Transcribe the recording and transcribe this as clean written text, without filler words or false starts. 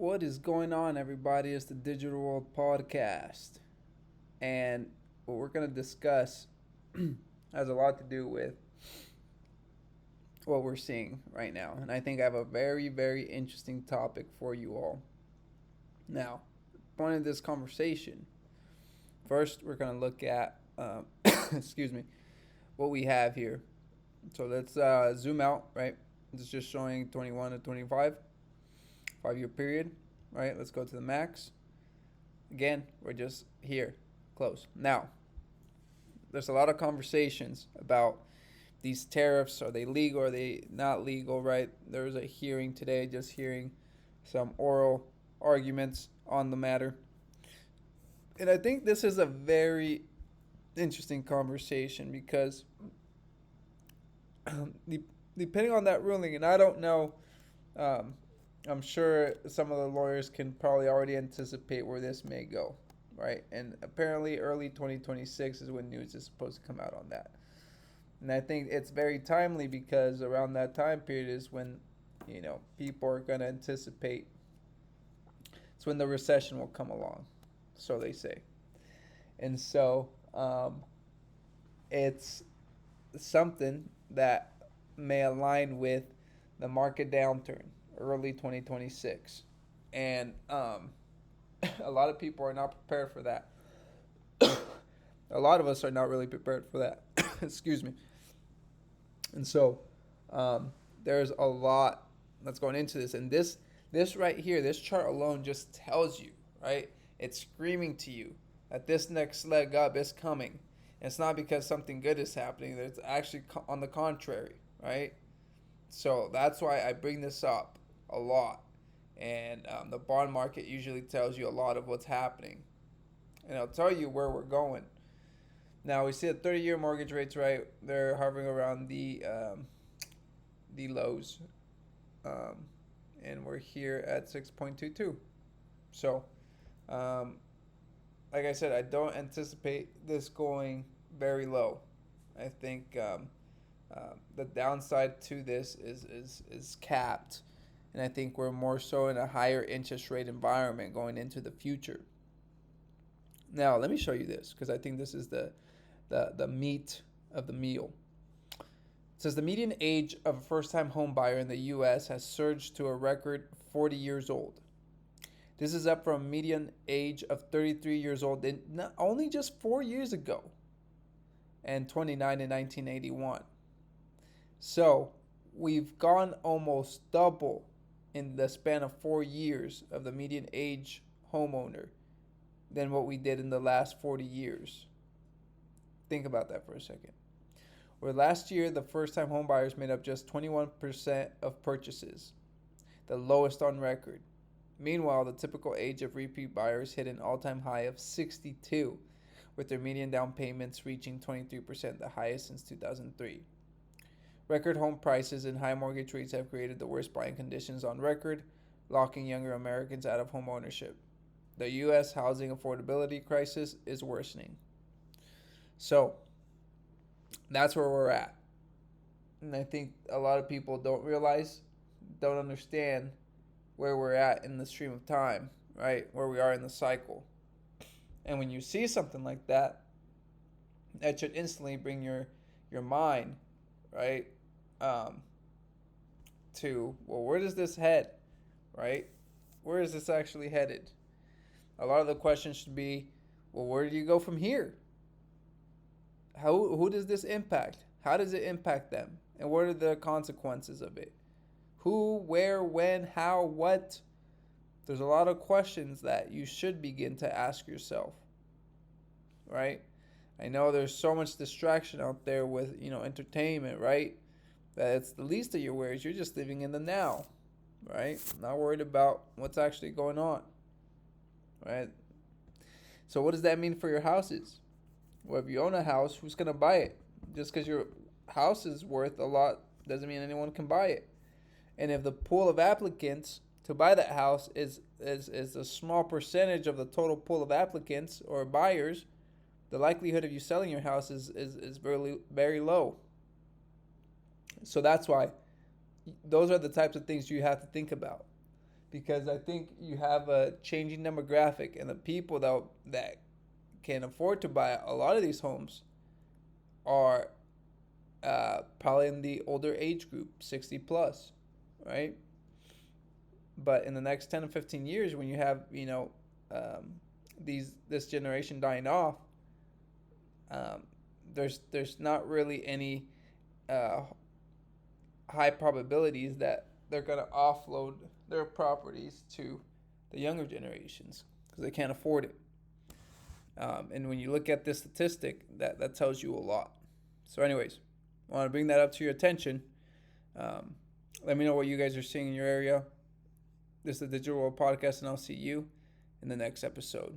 What is going on, everybody? It's the Digital World Podcast. And what we're going to discuss has a lot to do with what we're seeing right now. And I think I have a very, very interesting topic for you all. Now, point of this conversation, first, we're going to look at, excuse me, what we have here. So let's zoom out, right? It's just showing 21 to 25, 5 year period, right? Let's go to the max. Again, we're just here, close. Now, there's a lot of conversations about these tariffs. Are they legal? Are they not legal, right? There was a hearing today, just hearing some oral arguments on the matter. And I think this is a very interesting conversation because depending on that ruling, and I don't know, I'm sure some of the lawyers can probably already anticipate where this may go, right? And apparently early 2026 is when news is supposed to come out on that. And I think it's very timely because around that time period is when, people are going to anticipate. It's when the recession will come along, so they say. And so it's something that may align with the market downturn early 2026. And a lot of people are not prepared for that. A lot of us are not really prepared for that. Excuse me. And so there's a lot that's going into this. And this right here, this chart alone just tells you, right? It's screaming to you that this next leg up is coming. And it's not because something good is happening. It's actually on the contrary, right? So that's why I bring this up a lot. And the bond market usually tells you a lot of what's happening. And I'll tell you where we're going. Now, we see the 30-year mortgage rates, right? They're hovering around the lows. And we're here at 6.22. So, like I said, I don't anticipate this going very low. I think the downside to this is capped. And I think we're more so in a higher interest rate environment going into the future. Now, let me show you this because I think this is the meat of the meal. It says the median age of a first-time home buyer in the U.S. has surged to a record 40 years old. This is up from a median age of 33 years old in only just 4 years ago and 29 in 1981. So we've gone almost double in the span of 4 years of the median age homeowner than what we did in the last 40 years. Think about that for a second. Where last year, the first-time home buyers made up just 21% of purchases, the lowest on record. Meanwhile, the typical age of repeat buyers hit an all-time high of 62, with their median down payments reaching 23%, the highest since 2003. Record home prices and high mortgage rates have created the worst buying conditions on record, locking younger Americans out of home ownership. The U.S. housing affordability crisis is worsening. So, that's where we're at. And I think a lot of people don't understand where we're at in the stream of time, right? Where we are in the cycle. And when you see something like that, that should instantly bring your mind, right, to, well, where does this head, right? Where is this actually headed? A lot of the questions should be, well, where do you go from here? Who does this impact? How does it impact them? And what are the consequences of it? Who, where, when, how, what? There's a lot of questions that you should begin to ask yourself, right? I know there's so much distraction out there with, entertainment, right? That it's the least of your worries. You're just living in the now, right? Not worried about what's actually going on, right? So what does that mean for your houses? Well, if you own a house, who's going to buy it? Just because your house is worth a lot doesn't mean anyone can buy it. And if the pool of applicants to buy that house is a small percentage of the total pool of applicants or buyers, the likelihood of you selling your house is very, very low. So that's why those are the types of things you have to think about. because I think you have a changing demographic, and the people that can afford to buy a lot of these homes are probably in the older age group, 60 plus, right? But in the next 10 to 15 years, when you have, this generation dying off, um, there's not really any uh, high probabilities that they're going to offload their properties to the younger generations because they can't afford it. And when you look at this statistic, that tells you a lot. So, anyways, I want to bring that up to your attention. Um, Let me know what you guys are seeing in your area. This is the Digital World Podcast, and I'll see you in the next episode.